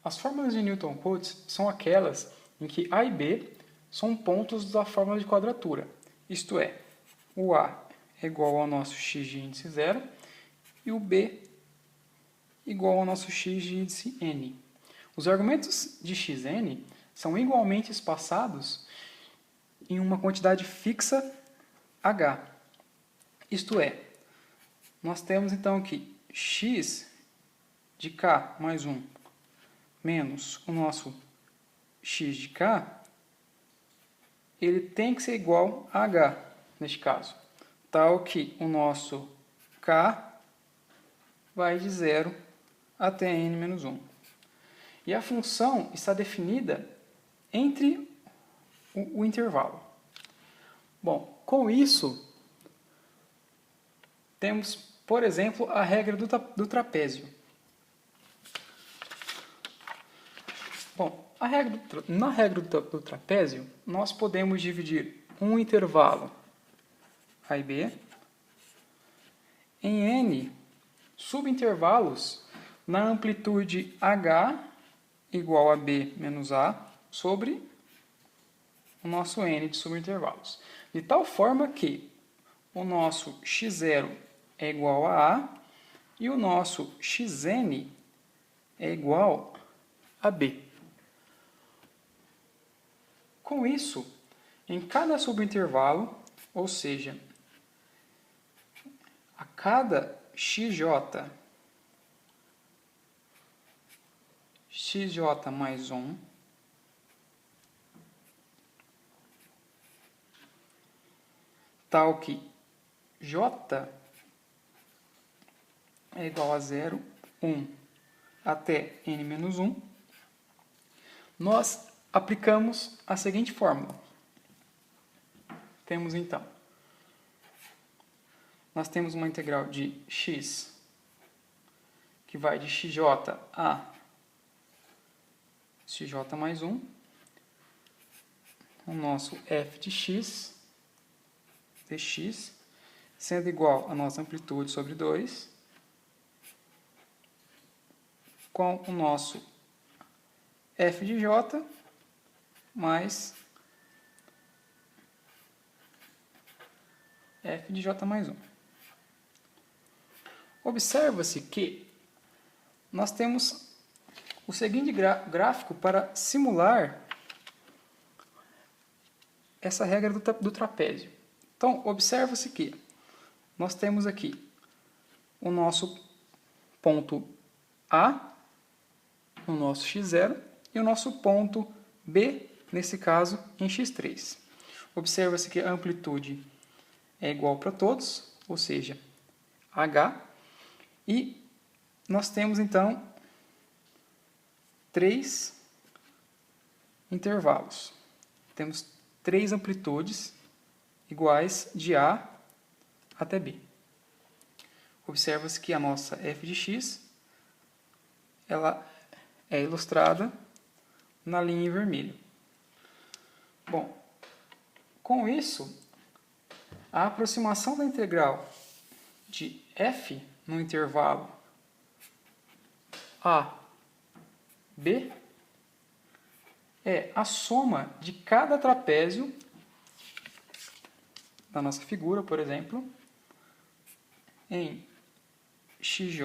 As fórmulas de Newton-Cotes são aquelas em que A e B são pontos da fórmula de quadratura, isto é, o A é igual ao nosso x de índice zero e o B igual ao nosso x de índice n. Os argumentos de xn são igualmente espaçados em uma quantidade fixa h. Isto é, nós temos então aqui x de k mais 1 menos o nosso x de k, ele tem que ser igual a h, neste caso, tal que o nosso k vai de 0 até n menos 1. E a função está definida entre o intervalo. Bom, com isso, temos, por exemplo, a regra do trapézio. Bom, na regra do trapézio, nós podemos dividir um intervalo A e B em n subintervalos na amplitude h igual a b menos a sobre o nosso n de subintervalos. De tal forma que o nosso x0 é igual a a e o nosso xn é igual a b. Com isso, em cada subintervalo, ou seja, a cada xj mais 1, tal que j é igual a 0, 1 até n menos 1, nós aplicamos a seguinte fórmula. Temos então, nós temos uma integral de x que vai de xj a xj mais 1, o nosso f de x, dx, sendo igual a nossa amplitude sobre 2, com o nosso f de j mais f de j mais 1. Observa-se que nós temos o seguinte gráfico para simular essa regra do trapézio. Então, observa-se que nós temos aqui o nosso ponto A, o nosso x0, e o nosso ponto B, nesse caso, em x3. Observa-se que a amplitude é igual para todos, ou seja, h, e nós temos, então, 3 intervalos. Temos 3 amplitudes iguais de A até B. Observa-se que a nossa f de x ela é ilustrada na linha em vermelho. Bom, com isso, a aproximação da integral de f no intervalo a, b é a soma de cada trapézio da nossa figura, por exemplo, em xj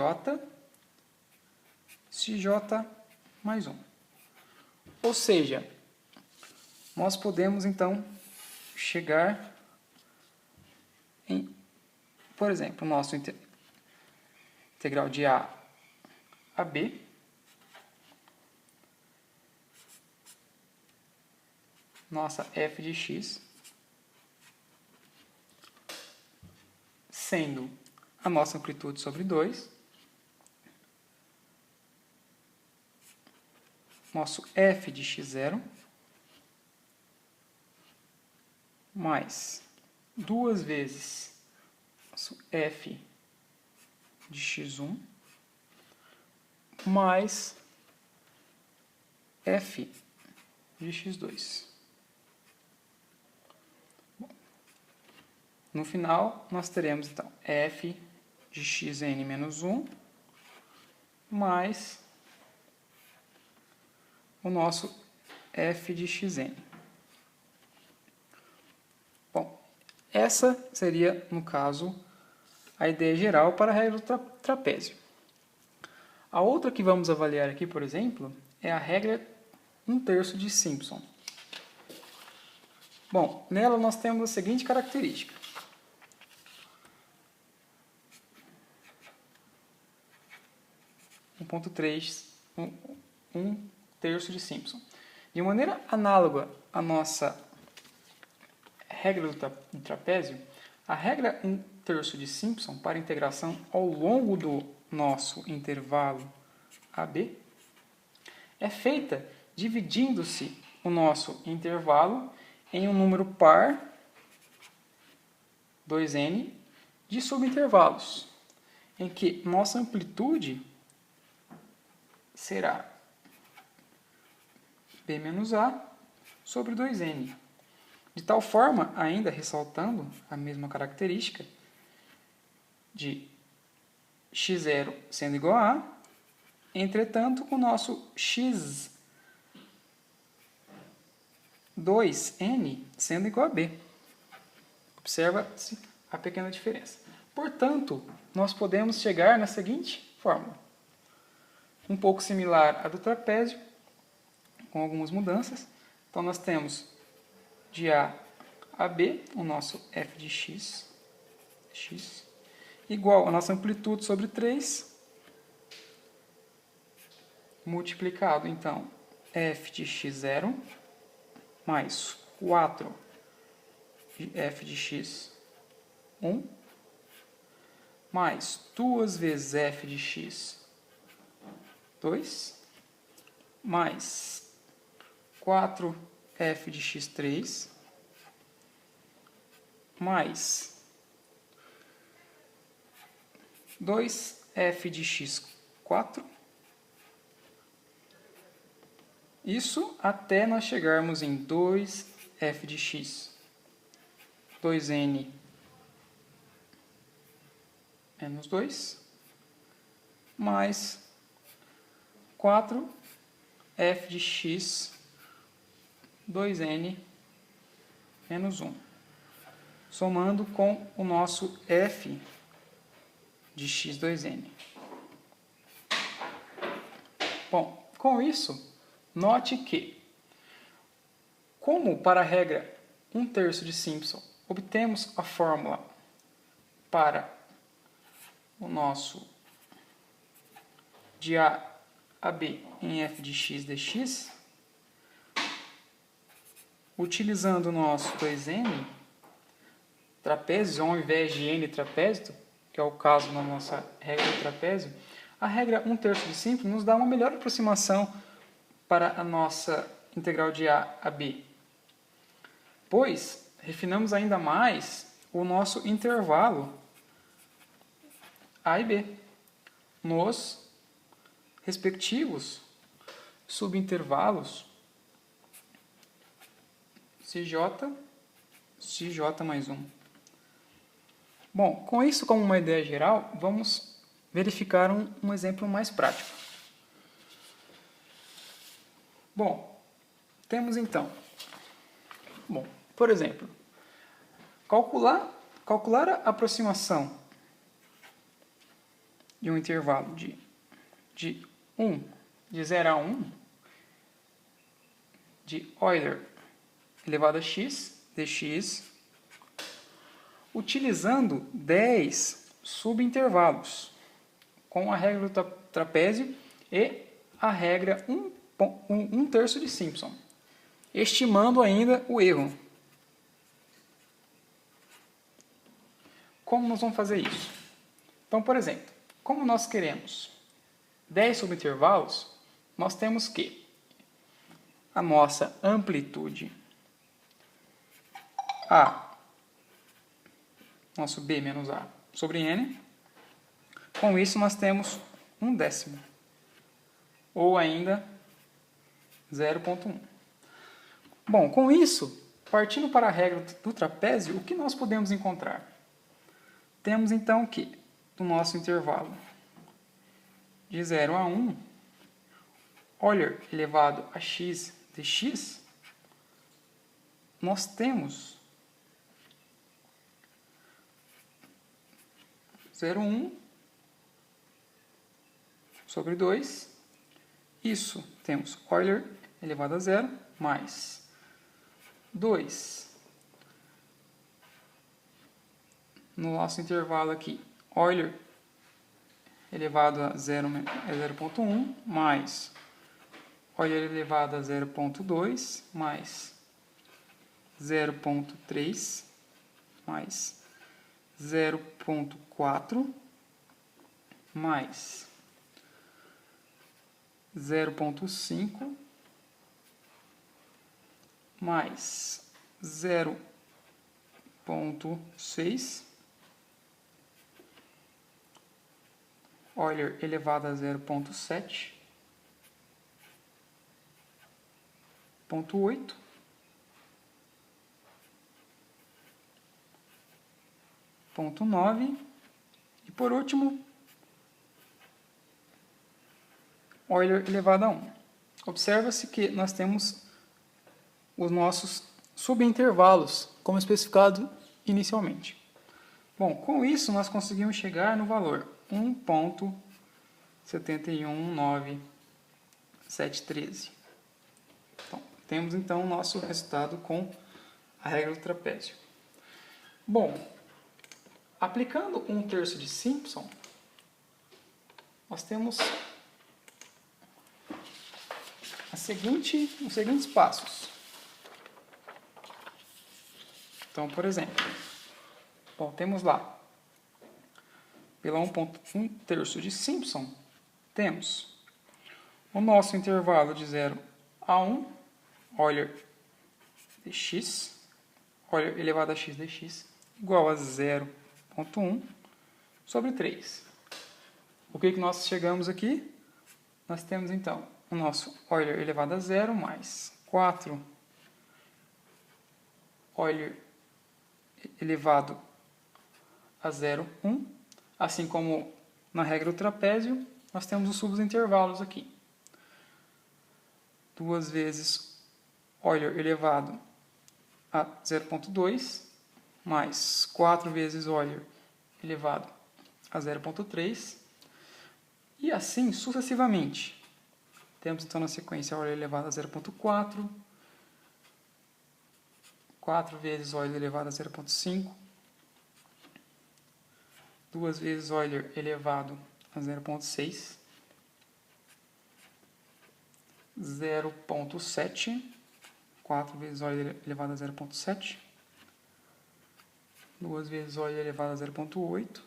mais 1. Ou seja, nós podemos, então, chegar em, por exemplo, nosso integral de A a B, nossa f de x, sendo a nossa amplitude sobre 2, nosso f de x0, mais 2 vezes nosso f de x1, mais f de x2. Bom, no final, nós teremos, então, f de xn menos 1, mais o nosso f de xn. Bom, essa seria, no caso, a ideia geral para a regra do trapézio. A outra que vamos avaliar aqui, por exemplo, é a regra 1/3 de Simpson. Bom, nela nós temos a seguinte característica. Um terço de Simpson. De maneira análoga à nossa regra do trapézio, a regra 1/3 de Simpson para integração ao longo do nosso intervalo AB é feita dividindo-se o nosso intervalo em um número par, 2n, de subintervalos, em que nossa amplitude será b menos a sobre 2n. De tal forma, ainda ressaltando a mesma característica de x0 sendo igual a A, entretanto, com o nosso x2n sendo igual a b. Observa-se a pequena diferença. Portanto, nós podemos chegar na seguinte fórmula. Um pouco similar à do trapézio, com algumas mudanças. Então, nós temos de A a B, o nosso f de x, igual a nossa amplitude sobre 3, multiplicado, então, f de x0, mais 4 de f de x1, mais 2 vezes f de x2, mais 4f de x3, mais 2f de x4, isso até nós chegarmos em 2f de x, 2n menos 2, mais 4f de x, 2n menos 1, somando com o nosso f de x2n. Bom, com isso, note que, como para a regra 1/3 de Simpson, obtemos a fórmula para o nosso de A a B em f de x dx, utilizando o nosso 2n trapézio ao invés de n trapézio, que é o caso na nossa regra do trapézio, a regra 1/3 de Simpson nos dá uma melhor aproximação para a nossa integral de A a B, pois refinamos ainda mais o nosso intervalo A e B nos respectivos subintervalos CJ mais 1. Bom, com isso como uma ideia geral, vamos verificar um exemplo mais prático. Bom, temos então, por exemplo, calcular a aproximação de um intervalo de 0 a 1, de Euler elevado a x, dx, utilizando 10 subintervalos, com a regra do trapézio e a regra 1/3 de Simpson, estimando ainda o erro. Como nós vamos fazer isso? Então, por exemplo, como nós queremos 10 subintervalos, nós temos que a nossa amplitude A, nosso B menos A sobre N, com isso nós temos 1/10, ou ainda 0,1. Bom, com isso, partindo para a regra do trapézio, o que nós podemos encontrar? Temos então que, do nosso intervalo de 0 a 1, Euler elevado a x dx, nós temos 0,1 sobre 2. Isso, temos Euler elevado a zero mais 2 no nosso intervalo aqui, Euler elevado a 0,1 mais Euler elevado a 0,2 mais 0,3 mais 0,4 mais 0,5 mais 0,6 Euler elevado a 0,7, 0,8, ponto 9 e por último Euler elevado a 1. Observa-se que nós temos os nossos subintervalos como especificado inicialmente. Bom, com isso nós conseguimos chegar no valor 1,71973. Então, temos então o nosso resultado com a regra do trapézio. Bom, aplicando 1/3 de Simpson, nós temos os seguintes passos. Então, por exemplo, bom, temos lá, pela 1/3 de Simpson, temos o nosso intervalo de 0 a 1, Euler dx, Euler elevado a x dx, igual a 0,1 sobre 3. O que nós chegamos aqui? Nós temos, então, o nosso Euler elevado a 0 mais 4 Euler elevado a 0,1. Assim como na regra do trapézio, nós temos os subintervalos aqui. 2 vezes Euler elevado a 0,2, mais 4 vezes Euler elevado a 0,3, e assim sucessivamente. Temos então na sequência Euler elevado a 0,4, 4 vezes Euler elevado a 0,5, 2 vezes Euler elevado a 0,6, 0,7, 4 vezes Euler elevado a 0,7, 2 vezes Euler elevado a 0,8,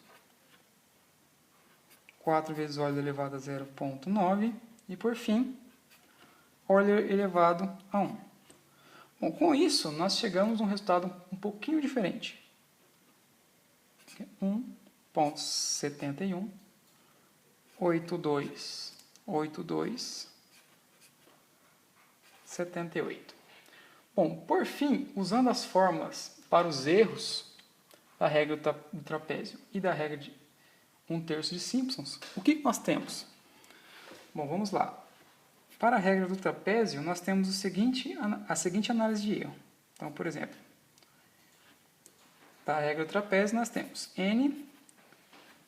4 vezes Euler elevado a 0,9 e, por fim, Euler elevado a 1. Bom, com isso, nós chegamos a um resultado um pouquinho diferente. 1,71, 82, 82, 78. Bom, por fim, usando as fórmulas para os erros da regra do trapézio e da regra de 1/3 de Simpsons, o que nós temos? Bom, vamos lá. Para a regra do trapézio, nós temos a seguinte análise de erro. Então, por exemplo, para a regra do trapézio, nós temos n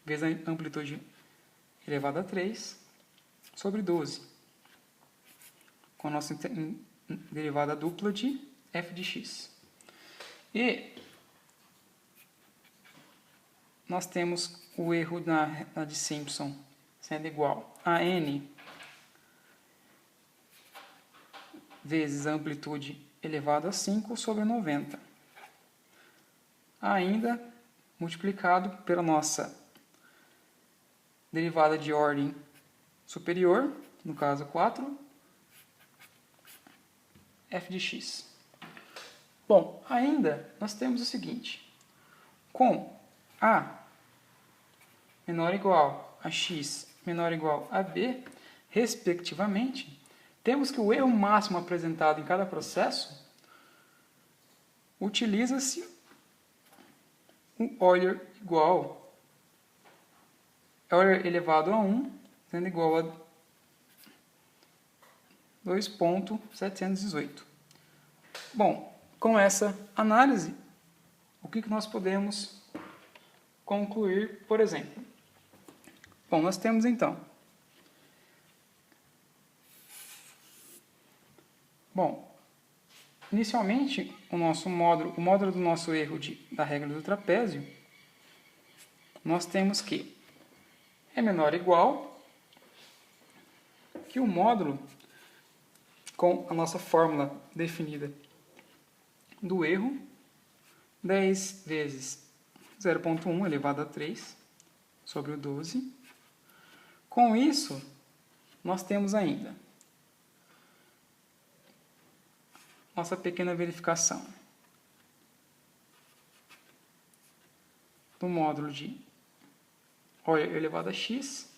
vezes a amplitude elevada a 3 sobre 12, com a nossa derivada dupla de f de x. E nós temos o erro na de Simpson sendo igual a n vezes a amplitude elevada a 5 sobre 90. Ainda multiplicado pela nossa derivada de ordem superior, no caso 4, f de x. Bom, ainda nós temos o seguinte, com a menor ou igual a x menor ou igual a b, respectivamente, temos que o erro máximo apresentado em cada processo utiliza-se um Euler igual, Euler elevado a 1, sendo igual a 2.718. Bom, com essa análise, o que nós podemos concluir, por exemplo? Bom, nós temos então. Bom, inicialmente, o módulo do nosso erro da regra do trapézio, nós temos que é menor ou igual que o módulo com a nossa fórmula definida do erro, 10 vezes 0,1 elevado a 3 sobre o 12. Com isso, nós temos ainda nossa pequena verificação do módulo de Euler elevado a x,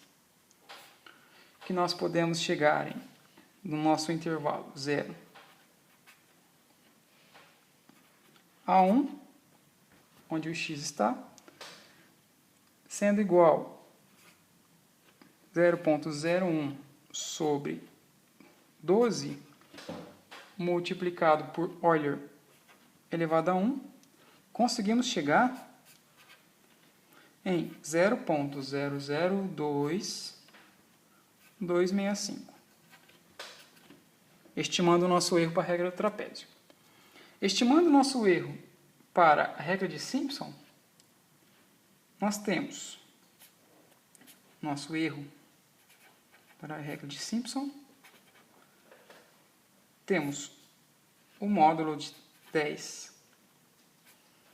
que nós podemos chegar no nosso intervalo 0 a 1, onde o x está, sendo igual a 0,01 sobre 12 multiplicado por Euler elevado a 1, conseguimos chegar em 0,002265, estimando o nosso erro para a regra do trapézio. Estimando o nosso erro para a regra de Simpson, nós temos nosso erro para a regra de Simpson, temos o módulo de 10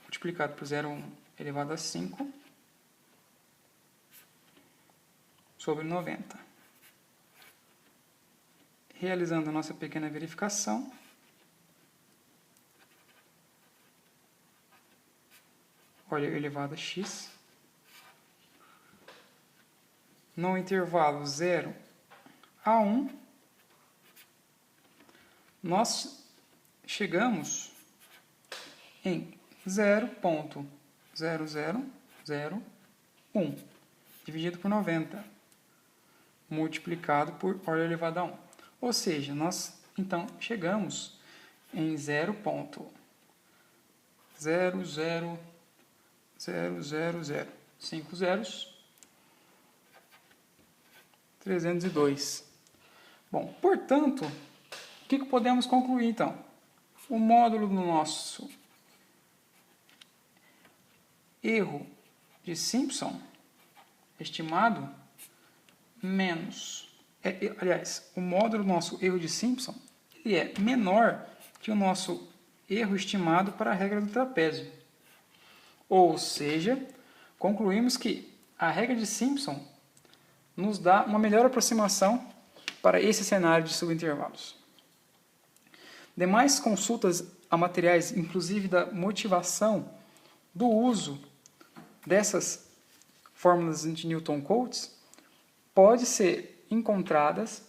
multiplicado por 0,1 elevado a 5 sobre 90. Realizando a nossa pequena verificação, Euler elevado a x, no intervalo 0 a 1, nós chegamos em 0,0001 dividido por 90, multiplicado por Euler elevado a 1. Ou seja, nós então chegamos em 0,00050 302. Bom, portanto, o que podemos concluir então? O módulo do nosso erro de Simpson estimado menos, o módulo do nosso erro de Simpson ele é menor que o nosso erro estimado para a regra do trapézio. Ou seja, concluímos que a regra de Simpson nos dá uma melhor aproximação para esse cenário de subintervalos. Demais consultas a materiais, inclusive da motivação do uso dessas fórmulas de Newton-Cotes, pode ser encontradas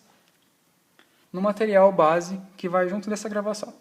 no material base que vai junto dessa gravação.